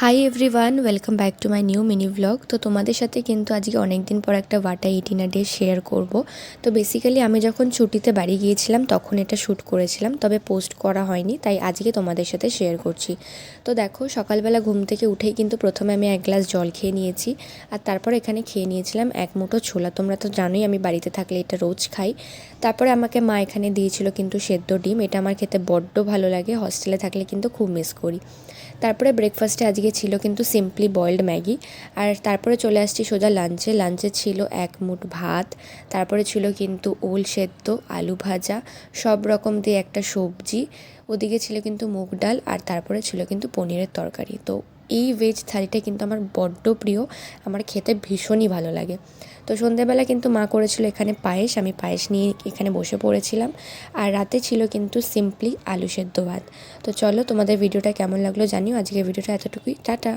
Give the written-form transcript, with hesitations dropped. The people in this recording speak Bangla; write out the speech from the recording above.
Hi everyone, welcome back to my new mini blog. তো তোমাদের সাথে কিন্তু আজকে অনেক দিন পর একটা ওয়াটা ইটিনার ডে শেয়ার করব। তো বেসিক্যালি আমি যখন ছুটিতে বাড়ি গিয়েছিলাম তখন এটা শ্যুট করেছিলাম, তবে পোস্ট করা হয়নি, তাই আজকে তোমাদের সাথে শেয়ার করছি। তো দেখো, সকালবেলা ঘুম থেকে উঠেই কিন্তু প্রথমে আমি এক গ্লাস জল খেয়ে নিয়েছি, আর তারপর এখানে খেয়ে নিয়েছিলাম এক মুঠো ছোলা। তোমরা তো জানোই আমি বাড়িতে থাকলে এটা রোজ খাই। তারপরে আমাকে মা এখানে দিয়েছিল কিন্তু সেদ্ধ ডিম, এটা আমার খেতে বড্ড ভালো লাগে, হস্টেলে থাকলে কিন্তু খুব মিস করি। তারপরে ব্রেকফাস্টে আজকে ছিল কিন্তু সিম্পলি বয়েলড ম্যাগি। আর তারপরে চলে আসছি সোজা লাঞ্চে ছিল এক মুঠ ভাত, তারপরে ছিল কিন্তু ওল সেদ্ধ, আলু ভাজা, সব রকম দিয়ে একটা সবজি, ওদিকে ছিল কিন্তু মুগ ডাল, আর তারপরে ছিল কিন্তু পনিরের তরকারি। তো এই ভেজ থালিটা কিন্তু আমার বড্ড প্রিয়, আমার খেতে ভীষণই ভালো লাগে। তো সন্ধ্যেবেলা কিন্তু মা করেছিল এখানে পায়েস, আমি পায়েস নিয়ে এখানে বসে পড়েছিলাম। আর রাতে ছিল কিন্তু সিম্পলি আলু সেদ্ধ ভাত। তো চলো, তোমাদের ভিডিওটা কেমন লাগলো জানিও। আজকের ভিডিওটা এতটুকুই, টাটা।